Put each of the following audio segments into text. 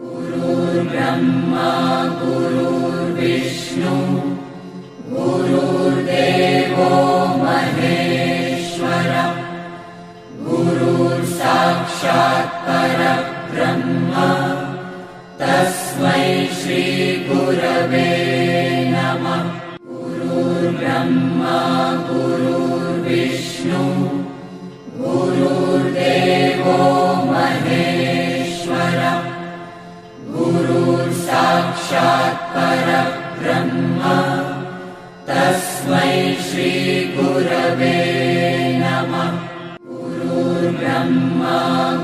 गुरुर्ब्रह्मा गुरुर्विष्णु गुरुर्देवो महेश्वरः गुरुर्साक्षात् परब्रह्म तस्मै श्रीगुरवे नमः। गुरुर्ब्रह्मा गुरुर्विष्णु गुरुर्देवो महेश्वरः गुरुर्साक्षात् परब्रह्म तस्मै श्रीगुरवे नमः। गुरुर्ब्रह्मा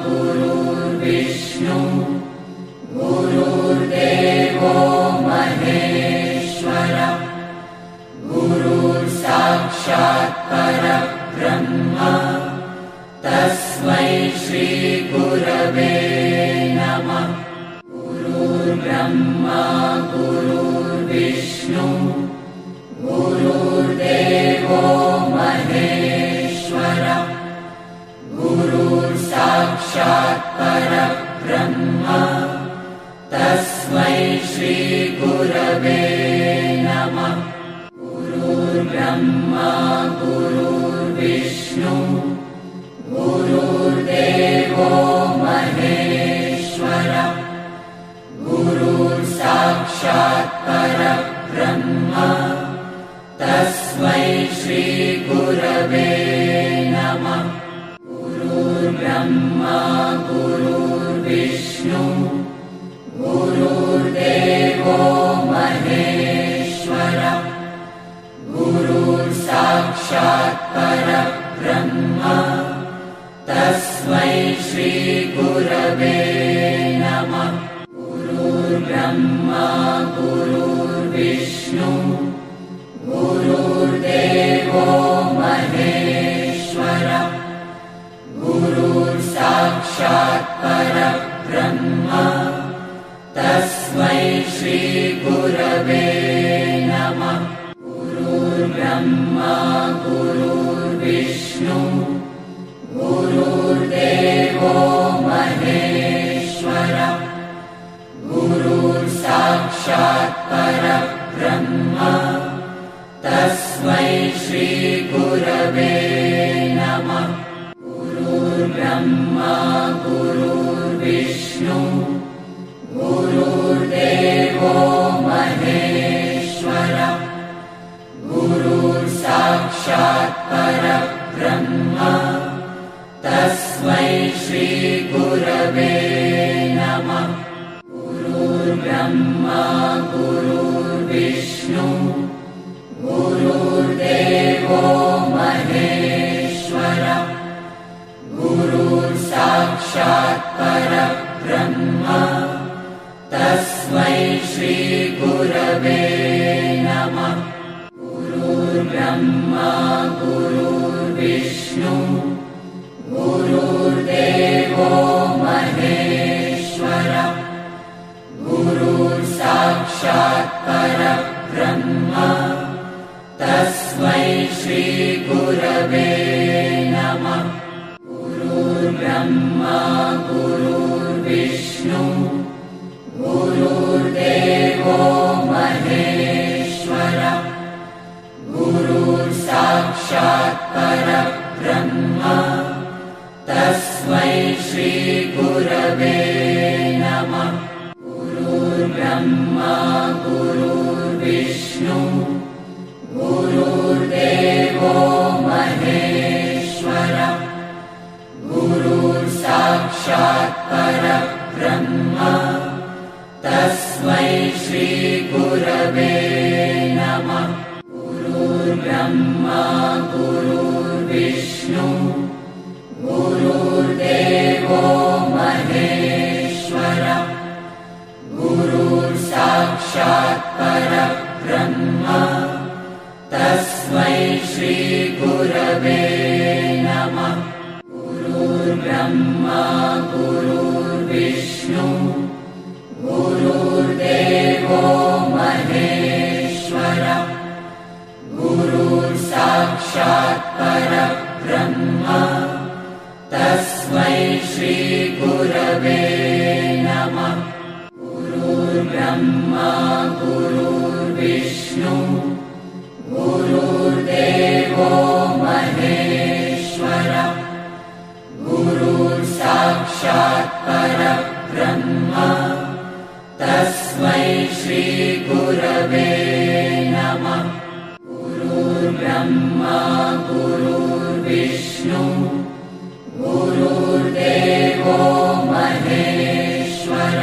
गुरुर्विष्णु गुरुर्देवो महेश्वरः गुरुर्साक्षात् परब्रह्म तस्मै श्रीगुरवे नमः। गुरुर्ब्रह्मा गुरुर्विष्णु गुरुर्देवो महेश्वरः गुरुर्साक्षात् परब्रह्म तस्मै श्रीगुरवे नमः। गुरुर्ब्रह्मा गुरुर्विष्णु गुरुर्देवो महेश्वरः गुरुर्साक्षात् परब्रह्म तस्मै श्रीगुरवे नमः। गुरुर्ब्रह्मा गुरुर्विष्णु गुरुर्देवो महेश्वरः गुरुर्साक्षात् परब्रह्म तस्मै श्रीगुरवे नमः। गुरुर्ब्रह्मा गुरुर्विष्णु गुरुर्देवो महेश्वरः गुरुर्साक्षात् परब्रह्म तस्मै श्रीगुरवे नमः। गुरुर्ब्रह्मा गुरुर्विष्णु गुरुर्देवो महेश्वरः गुरुर्साक्षात् परब्रह्म तस्मै श्रीगुरवे नमः। गुरुर्ब्रह्मा गुरुर्विष्णु गुरुर्देवो महेश्वरः गुरुर्साक्षात् परब्रह्म तस्मै श्रीगुरवे नमः। गुरुर्ब्रह्मा गुरुर्विष्णु गुरुर्देवो महेश्वरः गुरुर्साक्षात् परब्रह्म तस्मै श्रीगुरवे नमः। गुरुर्ब्रह्मा गुरुर्विष्णु गुरुर्देवो महेश्वरः गुरुर्साक्षात् परब्रह्म तस्मै श्रीगुरवे नमः। गुरुर्ब्रह्मा गुरुर्विष्णु गुरुर्देवो महेश्वरः गुरुर्साक्षात् परब्रह्म तस्मै श्रीगुरवे नमः। गुरुर्ब्रह्मा गुरुर्विष्णु गुरुर्देवो महेश्वरः गुरुर्साक्षात् परब्रह्म तस्मै श्रीगुरवे नमः। गुरुर्ब्रह्मा गुरुर्विष्णु गुरुर्देवो महेश्वरः गुरुर्साक्षात् परब्रह्म तस्मै श्रीगुरवे नमः। गुरुर्ब्रह्मा गुरुर्विष्णु गुरुर्देवो महेश्वरः गुरुर्साक्षात् परब्रह्म तस्मै श्रीगुरवे नमः। विष्णु गुरुर्देवो महेश्वर गुरुर्साक्षात् परब्रह्म तस्मै श्री गुरवे नमः। गुरुर्ब्रह्मा गुरुर्विष्णु गुरुर्देवो महेश्वर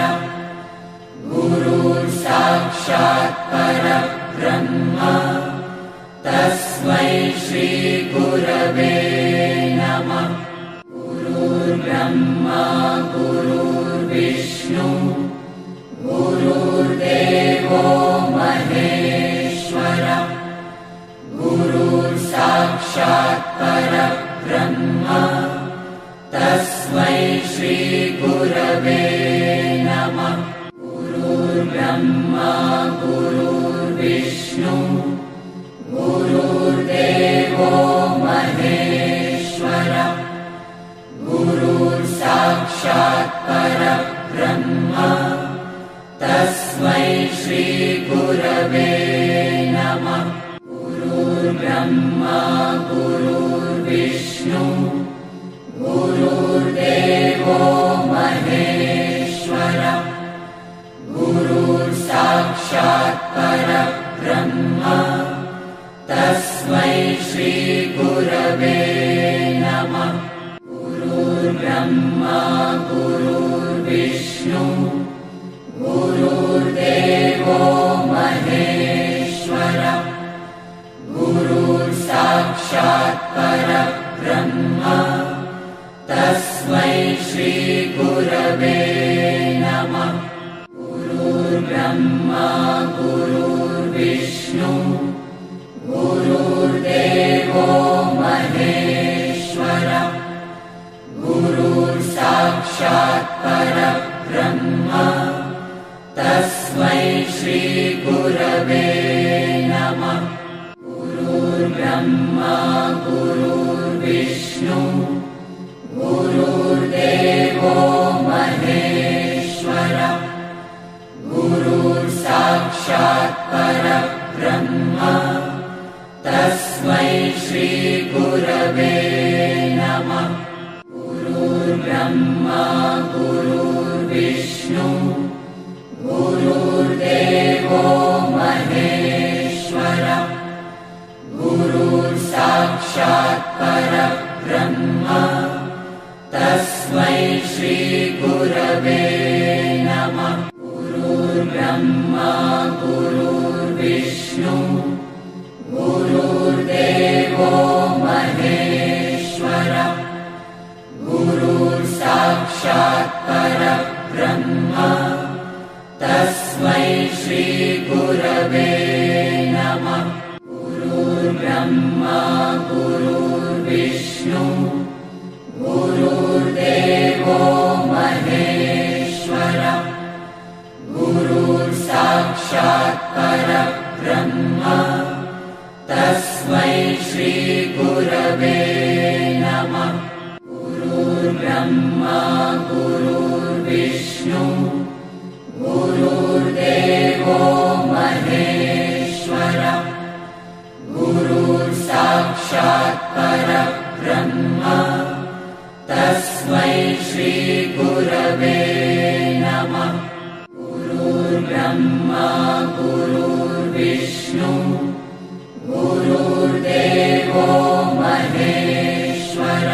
गुरुर्साक्षात् परब्रह्म तस्मै श्री गुरवे नमः। गुरुर्ब्रह्मा गुरुर्विष्णु गुरुर्देवो महेश्वर गुरुर्साक्षात् परब्रह्म तस्मै श्री गुरवे नमः। गुरुर्ब्रह्मा गुरुर्विष्णु गुरुर्देवो महेश्वर गुरुर्साक्षात् परब्रह्म तस्मै श्री गुरवे नमः। गुरुर्ब्रह्मा गुरुर्विष्णु गुरुर्देवो महेश्वर गुरुर्साक्षात् परब्रह्म तस्मै श्री गुरवे नमः। गुरुर्ब्रह्मा गुरुर्विष्णु गुरुर्देवो महेश्वर गुरुर्साक्षात् परब्रह्म तस्मै श्री गुरवे नमः। गुरुर्ब्रह्मा गुरुर्विष्णु गुरुर्देवो महेश्वर गुरुर्साक्षात् परब्रह्म तस्मै श्री गुरवे नमः। गुरुर्ब्रह्मा गुरुर्विष्णु गुरुर्देवो महेश्वर गुरुर्साक्षात् परब्रह्म तस्मै श्री गुरवे नमः। गुरुर्ब्रह्मा गुरुर्विष्णु गुरुर्देवो महेश्वर गुरुर्साक्षात् परब्रह्म तस्मै श्री गुरवे नमः। गुरुर्ब्रह्मा गुरुर्विष्णु गुरुर्देवो महेश्वर गुरुर्साक्षात् परब्रह्म तस्मै श्री गुरवे नमः। गुरुर्ब्रह्मा गुरुर्विष्णु गुरुर्देवो महेश्वर गुरुर्साक्षात् परब्रह्म तस्मै श्री गुरवे नमः। गुरुर्ब्रह्मा गुरुर्विष्णु गुरुर्देवो महेश्वर गुरुर्साक्षात् परब्रह्म तस्मै श्री गुरवे नमः। गुरुर्ब्रह्मा गुरुर्विष्णु गुरुर्देवो महेश्वर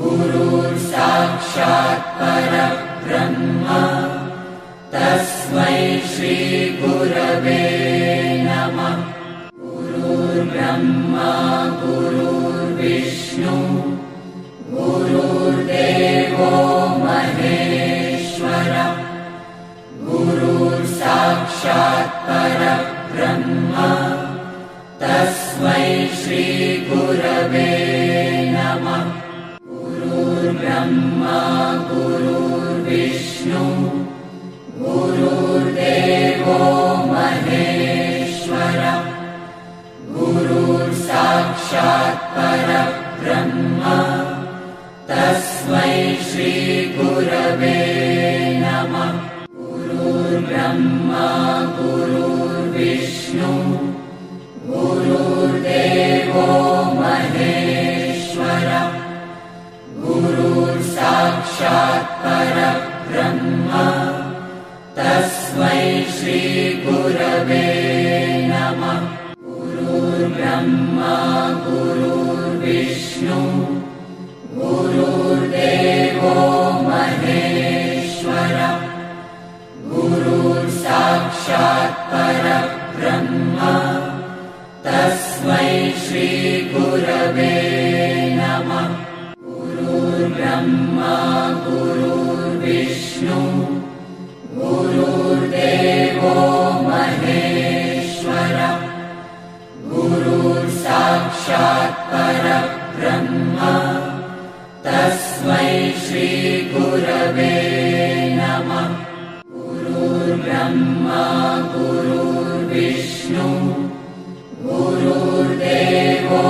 गुरुर्साक्षात् परब्रह्म तस्मै श्री गुरवे नमः। गुरुर्ब्रह्मा गुरुर्विष्णु गुरुर्देवो महेश्वर गुरुर्साक्षात् परब्रह्म तस्मै श्री गुरवे नमः। गुरुर्ब्रह्मा गुरुर्विष्णु गुरुर्देवो महेश्वर गुरुर्साक्षात् परब्रह्म विष्णु गुरुर्देवो महेश्वरः गुरुर्साक्षात् परब्रह्म तस्मै श्री गुरवे नमः। गुरुर्ब्रह्मा गुरुर्विष्णु गुरुर्देवो महेश्वरः गुरुर्साक्षात् परब्रह्म तस्मै श्री गुरवे नमः। गुरुर्ब्रह्मा गुरुर्विष्णु गुरुर्देवो महेश्वरः गुरुर्साक्षात् परब्रह्म तस्मै श्री गुरवे नमः। गुरुर्ब्रह्मा गुरुर्विष्णु गुरुर्देवो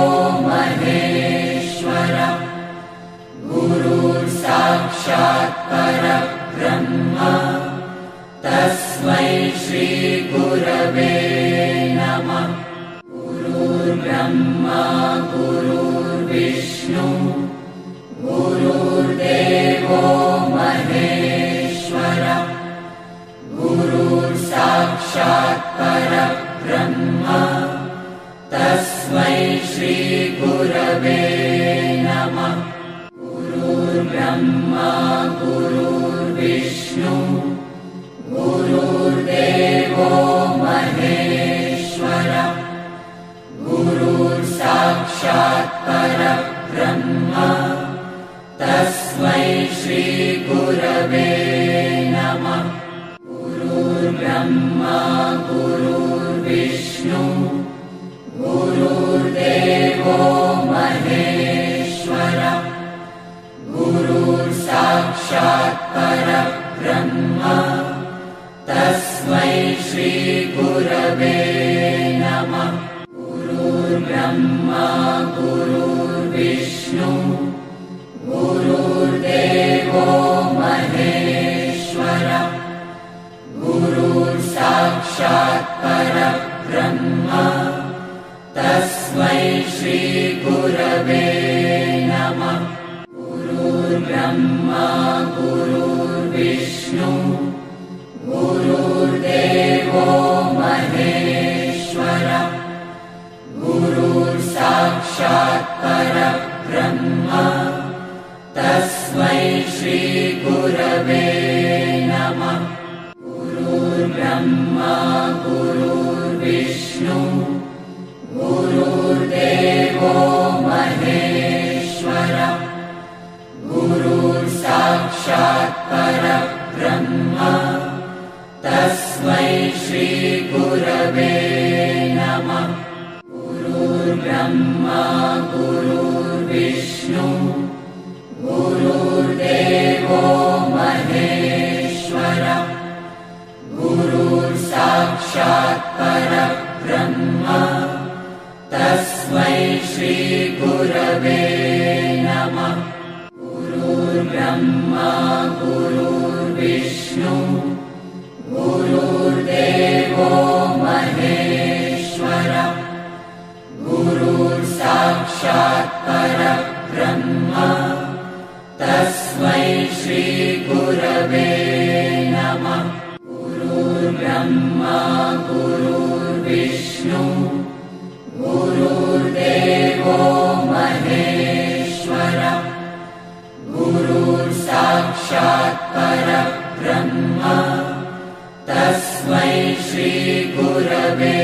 महेश्वरः गुरुर्साक्षात् परब्रह्म तस्मै श्री गुरवे नमः। गुरुर्ब्रह्मा गुरुर्विष्णु गुरुर्देवो महेश्वरः गुरुर्साक्षात् परब्रह्म तस्मै श्री गुरवे नमः। गुरुर्ब्रह्मा गुरुर्विष्णु गुरुर्देवो महेश्वरः गुरुर्साक्षात् परब्रह्म तस्मै श्री गुरवे नमः। गुरुर्ब्रह्मा गुरुर्विष्णु गुरुर्देवो महेश्वरः गुरुर्साक्षात् परब्रह्म तस्मै श्री गुरवे नमः। गुरुर्ब्रह्मा गुरुर्विष्णु गुरुर्देवो महेश्वरः गुरुर्साक्षात् परब्रह्म तस्मै श्री गुरवे नमः। गुरुर्ब्रह्मा गुरुर्विष्णु गुरुर्देवो महेश्वरः गुरुर्साक्षात् परब्रह्म तस्मै श्री गुरवे नमः। गुरुर्ब्रह्मा गुरुर्विष्णु गुरुर्देवो महेश्वरः गुरुर्साक्षात् परब्रह्म तस्मै श्री गुरवे नमः। गुरुर्ब्रह्मा गुरुर्विष्णु गुरुर्देवो महेश्वरः गुरुर्साक्षात् परब्रह्म तस्मै श्री गुरवे नमः। गुरुर्ब्रह्मा गुरुर्विष्णु गुरुर्देवो महेश्वरः गुरुर्साक्षात् परब्रह्म तस्मै श्री गुरवे नमः। गुरुर्ब्रह्मा गुरुर्विष्णु गुरुर्देवो महेश्वरः गुरुर्साक्षात् परब्रह्म तस्मै श्री गुरवे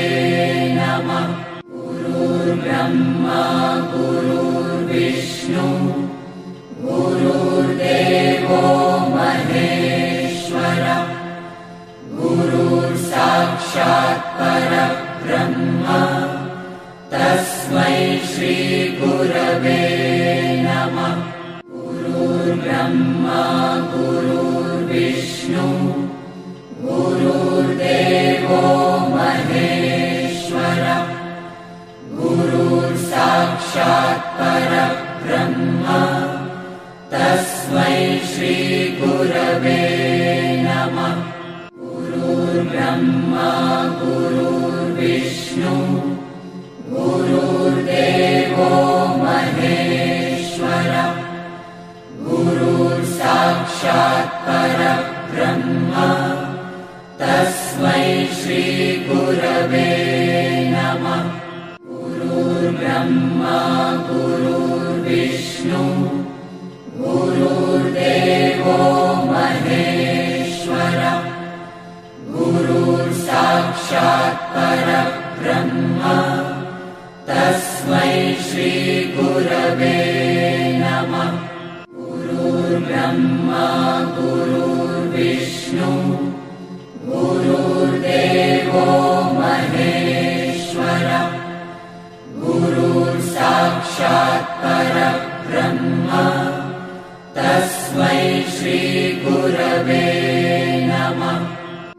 नमः। गुरुर्ब्रह्मा गुरुर्विष्णु गुरुर्देवो महेश्वरः गुरुर्साक्षात् परब्रह्म तस्मै श्री गुरवे नमः। गुरुर्ब्रह्मा गुरुर्विष्णु गुरुर्देवो महेश्वरः गुरुर्साक्षात् परब्रह्म तस्मै श्री गुरवे नमः। गुरुर्ब्रह्मा गुरुर्विष्णु गुरुर्विष्णु गुरुर्देवो महेश्वरः गुरुर्साक्षात् परब्रह्म तस्मै श्री गुरवे नमः। गुरुर्ब्रह्मा गुरुर्विष्णु गुरुर्देवो महेश्वरः गुरुर्साक्षात् परब्रह्म तस्मै श्री गुरवे नमः। गुरुर्ब्रह्मा गुरुर्विष्णु गुरुर्देवो महेश्वरः गुरुर्साक्षात् परब्रह्म तस्मै श्री गुरवे नमः।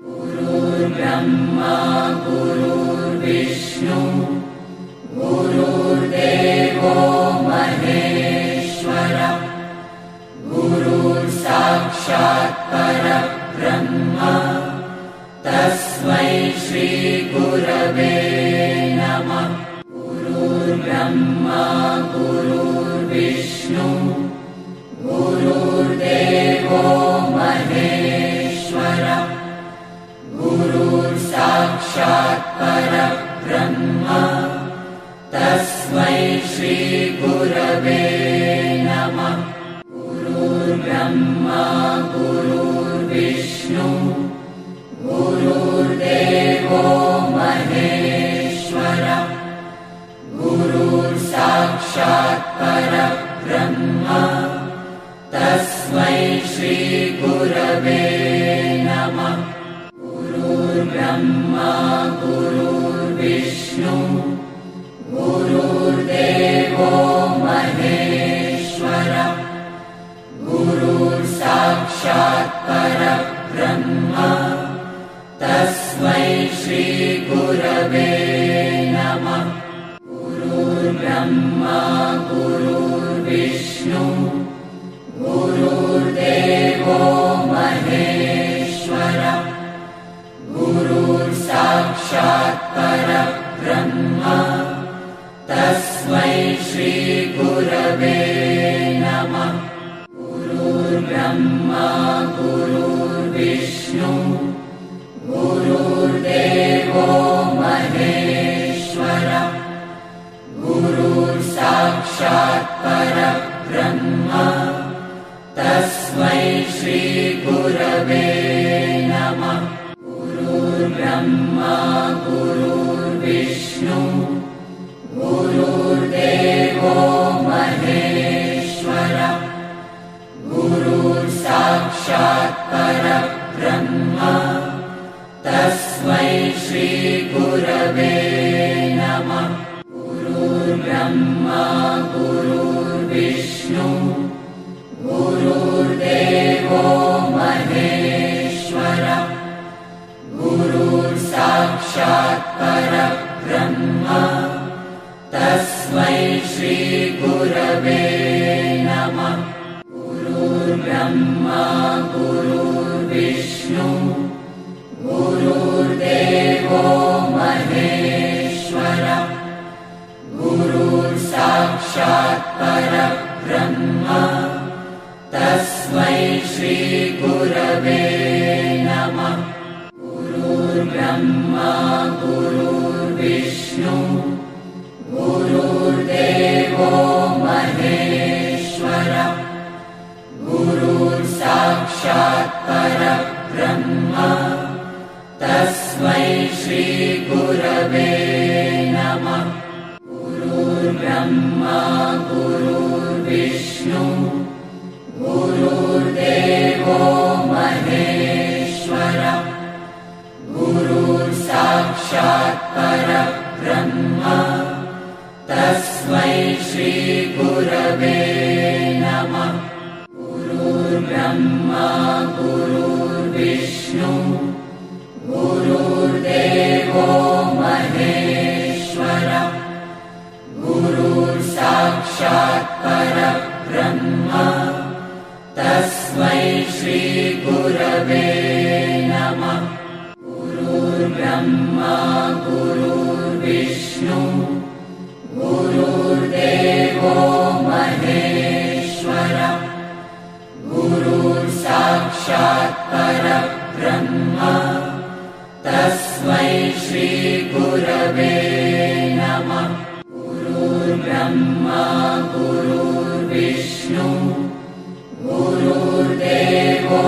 गुरुर्ब्रह्मा गुरुर्विष्णु गुरुर्देवो महेश्वरः गुरुर्साक्षात् परब्रह्म तस्मै श्री गुरवे नमः। गुरुर्ब्रह्मा गुरुर्विष्णु गुरुर्देवो महेश्वरः गुरुर्साक्षात् परब्रह्म तस्मै श्री गुरवे नमः। गुरुर्ब्रह्मा गुरुर्विष्णु गुरुर्देवो महेश्वरः गुरुर्साक्षात् परब्रह्म तस्मै श्री गुरवे नमः। गुरुर्ब्रह्मा गुरुर्विष्णु गुरुर्देवो महेश्वरः गुरुर्साक्षात् परब्रह्म तस्मै श्री गुरवे नमः। गुरुर्ब्रह्मा गुरुर्विष्णु गुरुर्देवो महेश्वरः गुरुर्साक्षात् परब्रह्म तस्मै श्री गुरवे नमः। गुरुर्ब्रह्मा गुरुर्विष्णु गुरुर्देवो महेश्वरः गुरुर्साक्षात् परब्रह्म तस्मै श्री गुरवे नमः। गुरुर्ब्रह्मा गुरुर्विष्णु गुरुर्देवो महेश्वरः गुरुर्साक्षात् परब्रह्म तस्मै श्री गुरवे नमः। गुरुर्ब्रह्मा गुरुर्विष्णु गुरुर्देवो महेश्वरः गुरुर्साक्षात् परब्रह्म तस्मै श्री गुरवे नमः। गुरुर्ब्रह्मा गुरुर्विष्णु गुरुर्देवो महेश्वरः गुरुर्साक्षात् परब्रह्म तस्मै श्री गुरवे नमः। गुरुर्ब्रह्मा गुरुर्विष्णु गुरुर्देवो महेश्वरः गुरुर्साक्षात् परब्रह्म तस्मै श्री गुरवे नमः। गुरुर्ब्रह्मा गुरुर्विष्णु गुरुर्देवो महेश्वरः गुरुर्साक्षात् परब्रह्म तस्मै श्री गुरवे नमः। गुरुर्ब्रह्मा गुरुर्विष्णु गुरुर्देवो महेश्वरः गुरुर्साक्षात् परब्रह्म तस्मै श्री गुरवे नमः। गुरुर्ब्रह्मा गुरुर्विष्णु गुरुर्ब्रह्मा गुरुर्विष्णु गुरुर्देवो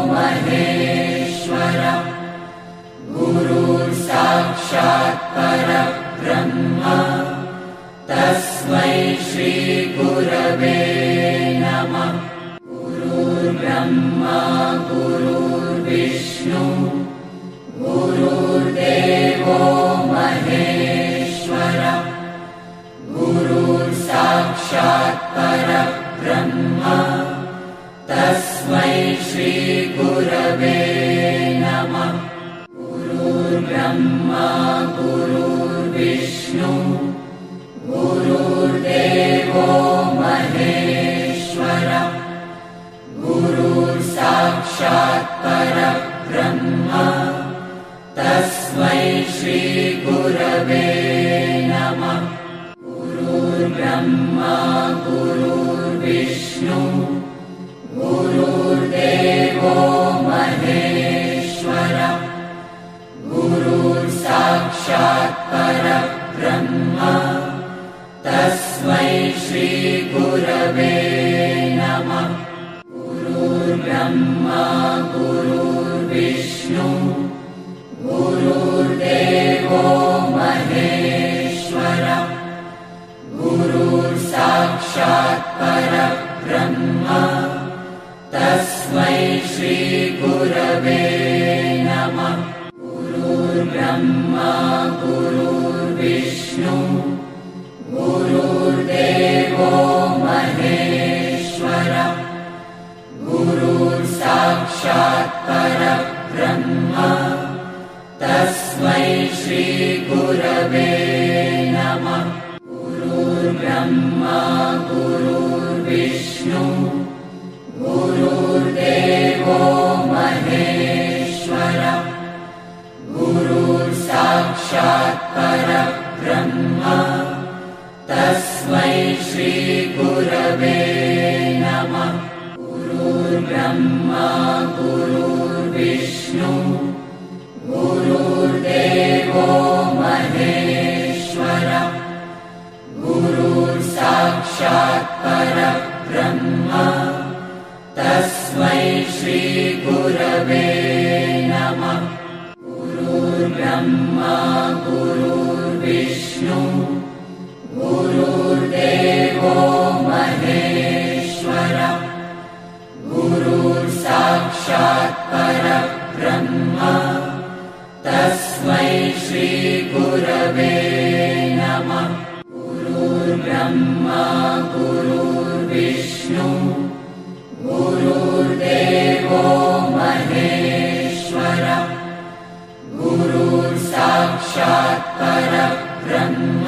महेश्वरः गुरुर्साक्षात् परब्रह्म तस्मै श्री गुरवे नमः। गुरुर्ब्रह्मा गुरुर्विष्णु गुरुर्देवो महेश्वरः गुरुर्साक्षात् परब्रह्म तस्मै श्री गुरवे नमः। गुरुर्ब्रह्मा गुरुर्विष्णु गुरुर्देवो महेश्वरः गुरुर्साक्षात् परब्रह्म तस्मै श्री गुरवे नमः। गुरुर्ब्रह्मा गुरुर्विष्णु गुरुर्देवो महेश्वरः गुरुर्साक्षात् परब्रह्म तस्मै श्री गुरवे नमः। गुरुर्ब्रह्मा गुरुर्विष्णु गुरुर्देवो महेश्वरः गुरुर्साक्षात् परब्रह्म तस्मै श्री गुरवे नमः। गुरुर्ब्रह्मा गुरुर्विष्णु गुरुर्देवो महेश्वरः गुरुर्साक्षात् परब्रह्म तस्मै श्री गुरवे नमः। गुरुर्ब्रह्मा गुरुर्विष्णु गुरुर्देवो महेश्वरः गुरुर्साक्षात् परब्रह्म तस्मै श्री गुरवे नमः। गुरुर्ब्रह्मा गुरुर्विष्णु गुरुर्देवो महेश्वरः गुरुर्साक्षात् परब्रह्म तस्मै श्री गुरवे नमः। गुरुर्ब्रह्मा गुरुर्विष्णु गुरुर्देवो महेश्वरः गुरुर्साक्षात् परब्रह्म तस्मै श्री गुरवे नमः। गुरुर्ब्रह्मा गुरुर्विष्णु गुरुर्देवो महेश्वरः गुरुर्साक्षात् परब्रह्म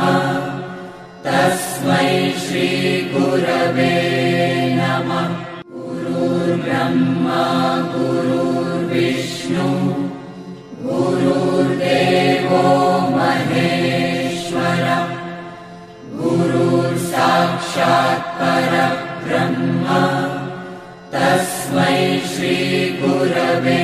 तस्मै श्री गुरवे नमः। गुरुर्ब्रह्मा गुरुर्विष्णु गुरुर्देवो महेश्वरः गुरुर्साक्षात् परब्रह्म तस्मै श्री गुरवे